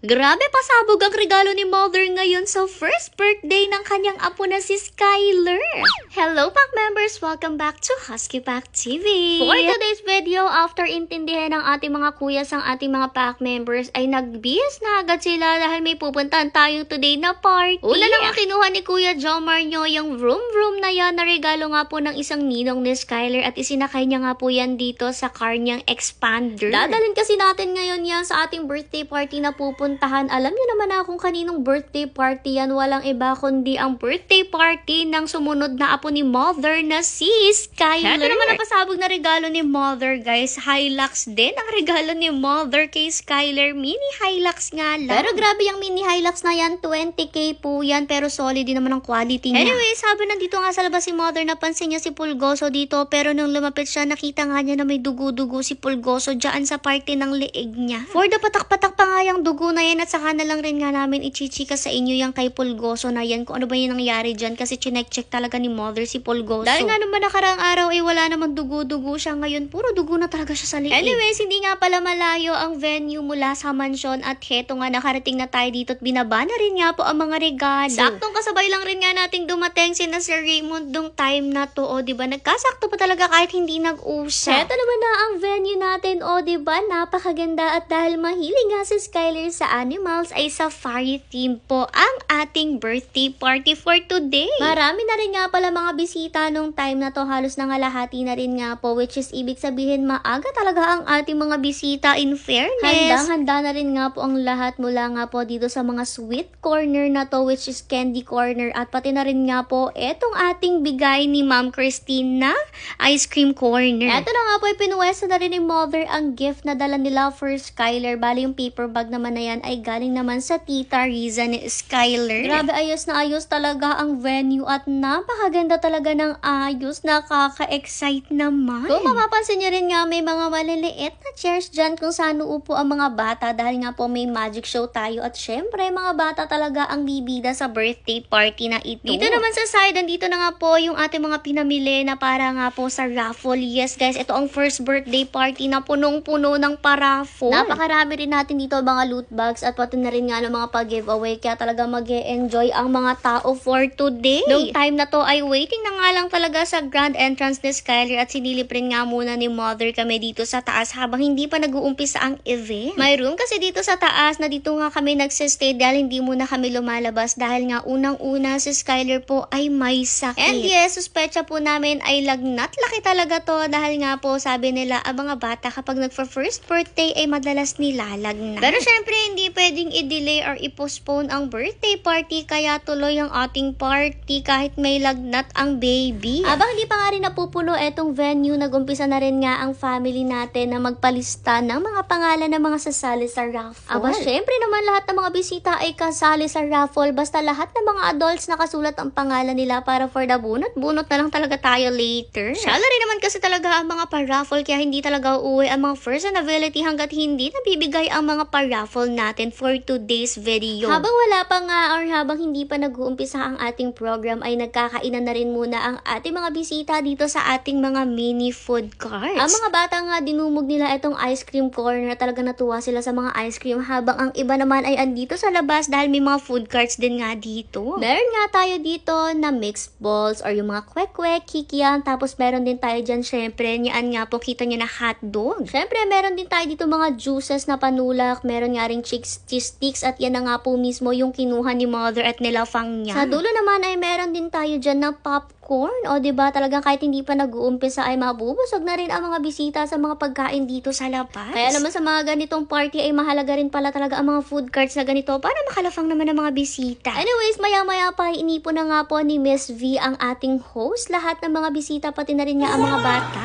Grabe, pasabog ang regalo ni Mother ngayon sa first birthday ng kanyang apo na si Skyler. Hello, Pack members! Welcome back to Husky Pack TV. For today's video, after intindihan ng ating mga kuya ang ating mga Pack members, ay nagbihis na agad sila dahil may pupuntahan tayo today na party. Una naman kinuha ni Kuya Jomar nyo yung room na yan na regalo nga po ng isang ninong ni Skyler at isinakay niya nga po yan dito sa car niyang expander. Dadalhin kasi natin ngayon yan sa ating birthday party na pupuntahan. Alam niyo naman na kung kaninong birthday party yan. Walang iba kundi ang birthday party ng sumunod na apo ni Mother na si Skyler. Ito naman ang pasabog na regalo ni Mother, guys. Hilux din ang regalo ni Mother kay Skyler. Mini Hilux nga lang. Pero grabe yung mini Hilux na yan. 20k po yan. Pero solid din naman ang quality niya. Anyway, sabi nandito nga sa labas si Mother, napansin niya si Pulgoso dito. Pero nung lumapit siya, nakita nga niya na may dugo-dugo si Pulgoso dyan sa parte ng leeg niya. For the patak-patak pa nga yung dugo na yan at saka na lang rin nga namin ichichika sa inyo yung kay Pulgoso na yan kung ano ba yung nangyari dyan kasi chinek-check talaga ni Mother si Pulgoso. Dahil nga naman nakaraang araw ay wala namang dugo-dugo siya, ngayon puro dugo na talaga siya sa leeg. Anyways, hindi nga pala malayo ang venue mula sa mansyon at heto nga nakarating na tayo dito at binaba na rin nga po ang mga regalo. Saktong kasabay lang rin nga nating dumating si na Sir Raymond dong time na to, o diba nagkasakto pa talaga kahit hindi nag-usap. Heto naman na ang venue natin, o diba napakaganda at dahil mahilig nga si Skyler sa animals ay safari theme po ang ating birthday party for today. Marami na rin nga pala mga bisita nung time na to, halos nangalahati na rin nga po, which is ibig sabihin maaga talaga ang ating mga bisita in fairness. Handang-handa na rin nga po ang lahat mula nga po dito sa mga sweet corner na to, which is candy corner, at pati na rin nga po etong ating bigay ni Ma'am Christine na ice cream corner. Eto na nga po, pinuwesta na rin ni Mother ang gift na dala nila for Skyler. Bali yung paper bag naman na yan ay galing naman sa Tita Riza ni Skyler. Grabe, ayos na ayos talaga ang venue at napakaganda talaga ng ayos. Nakaka-excite naman. Kung mapapansin nyo rin nga, may mga maliliit na chairs dyan kung saan uupo ang mga bata dahil nga po may magic show tayo at syempre mga bata talaga ang bibida sa birthday party na ito. Dito naman sa side, andito na nga po yung ating mga pinamili na para nga po sa raffle. Yes guys, ito ang first birthday party na punong-puno ng paraffle. Napakarami rin natin dito mga loot bags at pati na rin nga ng mga pag-giveaway, kaya talaga mag-e-enjoy ang mga tao for today. Noong time na to ay waiting na nga lang talaga sa grand entrance ni Skyler at sinilip rin nga muna ni Mother kami dito sa taas habang hindi pa nag-uumpisa ang event. May room kasi dito sa taas na dito nga kami nagsistay dahil hindi muna kami lumalabas dahil nga unang-una si Skyler po ay may sakit. And yes, suspecha po namin ay lagnat. Laki talaga to dahil nga po sabi nila ang mga bata kapag nagfa-first birthday ay madalas nilalagnat. Pero syempre hindi pwedeng i-delay or i-postpone ang birthday party kaya tuloy ang ating party kahit may lagnat ang baby. Abang hindi pa nga rin napupuno etong venue, nag-umpisa na rin nga ang family natin na magpalista ng mga pangalan ng mga sasali sa raffle. Aba, syempre naman lahat ng mga bisita ay kasali sa raffle basta lahat ng mga adults nakasulat ang pangalan nila para for the bunot na lang talaga tayo later. Shala rin naman kasi talaga ang mga pa-raffle kaya hindi talaga uuwi ang mga first availability hanggat hindi nabibigay ang mga pa-raffle natin for today's video. Habang wala pa nga or habang hindi pa nag-uumpisa ang ating program ay nagkakainan na rin muna ang ating mga bisita dito sa ating mga mini food carts. Ang mga bata nga dinumog nila itong ice cream corner, talaga natuwa sila sa mga ice cream habang ang iba naman ay andito sa labas dahil may mga food carts din nga dito. Meron nga tayo dito na mixed balls or yung mga kwek-kwek, kikiam, tapos meron din tayo dyan syempre, niyaan nga po kita nyo na hotdog. Syempre meron din tayo dito mga juices na panulak, meron nga rin cheese sticks at yan na nga po mismo yung kinuha ni Mother at nilafang niya. Sa dulo naman ay meron din tayo dyan na popcorn. O diba talagang kahit hindi pa nag-uumpisa ay mabubusog na rin ang mga bisita sa mga pagkain dito sa labas. Kaya naman sa mga ganitong party ay mahalaga rin pala talaga ang mga food carts na ganito para makalafang naman ang mga bisita. Anyways, maya-maya pa inipon na nga po ni Miss V ang ating host. Lahat ng mga bisita pati na rin nga ang mga bata.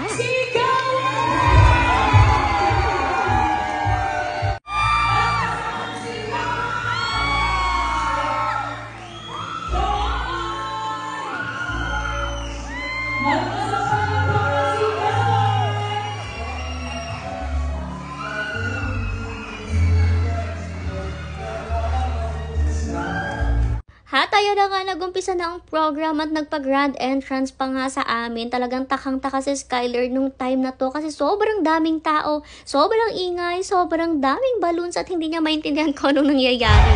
At kaya na nga nagumpisa na ang program at nagpa-grand entrance pa nga sa amin. Talagang takang-taka si Skyler nung time na to kasi sobrang daming tao, sobrang ingay, sobrang daming balloons at hindi niya maintindihan kung anong nangyayari.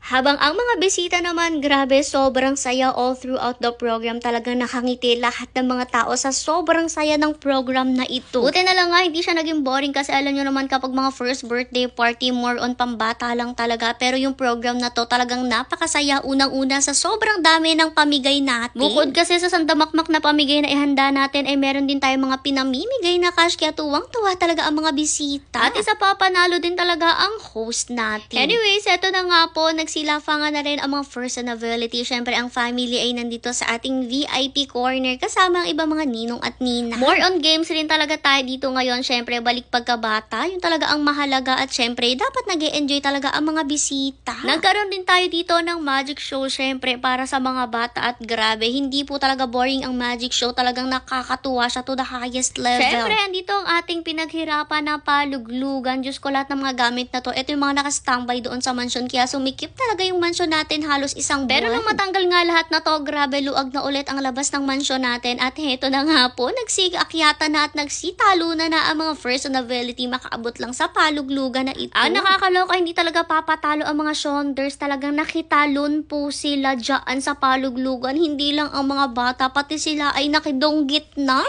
Habang ang mga bisita naman, grabe, sobrang saya all throughout the program. Talagang nakangiti lahat ng mga tao sa sobrang saya ng program na ito. Buti na lang nga, hindi siya naging boring kasi alam nyo naman kapag mga first birthday party, more on pambata lang talaga. Pero yung program na to talagang napakasaya unang-una sa sobrang dami ng pamigay natin. Bukod kasi sa sandamakmak na pamigay na ihanda natin, ay meron din tayong mga pinamimigay na cash kaya tuwang-tuwa talaga ang mga bisita. At isa pa, panalo din talaga ang host natin. Anyways, eto na nga po, nagsilafangan na rin ang mga first availability. Syempre, ang family ay nandito sa ating VIP corner kasama ang ibang mga ninong at nina. More on games rin talaga tayo dito ngayon. Syempre, balik pagkabata. Yung talaga ang mahalaga at syempre, dapat nag-e-enjoy talaga ang mga bisita. Nagkaroon din tayo dito ng magic show syempre para sa mga bata at grabe, hindi po talaga boring ang magic show. Talagang nakakatuwa siya to the highest level. Syempre, andito ang ating pinaghirapan na paluglugan. Diyos ko, lahat ng mga gamit na to. Ito yung mga nakastambay doon sa mansion. Kaya sumikip talaga yung mansion natin halos isang buwan. Pero nung matanggal nga lahat na to, grabe, luag na ulit ang labas ng mansion natin. At heto na nga po, nagsig-akyata na at nagsitalunan na ang mga first availability. Makaabot lang sa paluglugan na ito. Nakakaloka, hindi talaga papatalo ang mga Shonders. Talagang nakitalon po sila dyan sa paluglugan. Hindi lang ang mga bata, pati sila ay nakidonggit na.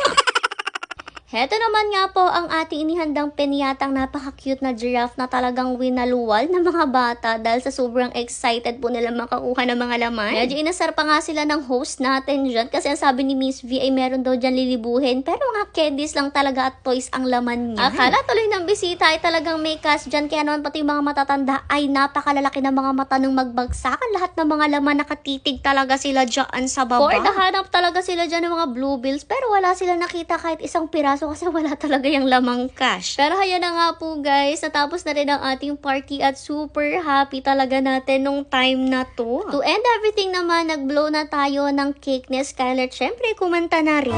Heto naman nga po ang ating inihandang pinyatang napaka-cute na giraffe na talagang winaluwal ng mga bata dahil sa sobrang excited po nila makakuha ng mga laman. Medyo inasar pa nga sila ng host natin dyan kasi ang sabi ni Miss V ay meron daw dyan lilibuhin pero mga candies lang talaga at toys ang laman niya. Akala tuloy ng bisita ay talagang may cash dyan kaya naman pati yung mga matatanda ay napakalalaki ng mga mata nung magbagsakan. Lahat ng mga laman nakatitig talaga sila dyan sa baba. For hanap talaga sila dyan ng mga blue bills pero wala sila nakita kahit isang piraso kasi wala talaga yung lamang cash. Pero haya na nga po guys, natapos na rin ang ating party at super happy talaga natin nung time na to. To end everything naman, nag-blow na tayo ng cake ni Skyler. Syempre, kumanta na rin.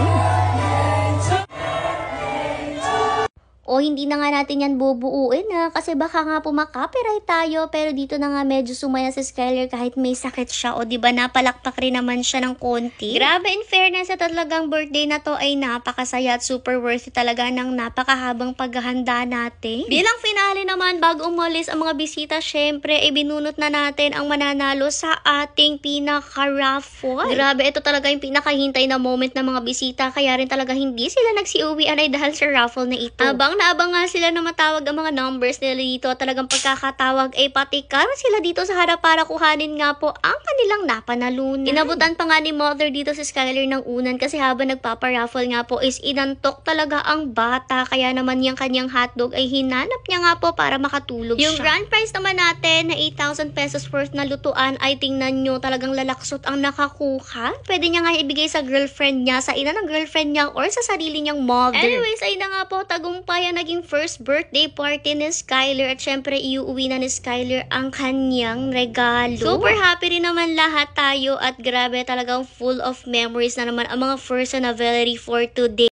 O hindi na nga natin yan bubuuin na kasi baka nga po makapiright tayo pero dito na nga medyo sumaya si Skyler kahit may sakit siya o diba napalakpak rin naman siya ng konti. Grabe, in fairness sa talagang birthday na to ay napakasaya at super worthy talaga ng napakahabang paghahanda natin. Bilang finale naman bago umalis ang mga bisita, syempre ibinunot na natin ang mananalo sa ating pinaka-raffle. Grabe, ito talaga yung pinakahintay na moment ng mga bisita kaya rin talaga hindi sila nagsiuwian ay dahil sa raffle na ito. Abang nga sila na matawag ang mga numbers nila dito. Talagang pagkakatawag ay patikar sila dito sa harap para kuhanin nga po ang kanilang napanalunan. Inabutan pa nga ni Mother dito si Skyler ng unan kasi habang nagpaparaffle nga po is inantok talaga ang bata. Kaya naman yung kanyang hotdog ay hinanap niya nga po para makatulog siya. Yung grand prize naman natin na 8,000 pesos worth na lutuan ay tingnan nyo talagang lalaksot ang nakakuha. Pwede niya nga ibigay sa girlfriend niya, sa ina ng girlfriend niya or sa sarili niyang mother. Anyways, ay na nga po tagumpay naging first birthday party ni Skyler at syempre iuwi na ni Skyler ang kanyang regalo. Super happy rin naman lahat tayo at grabe talagang full of memories na naman ang mga first anniversary for today.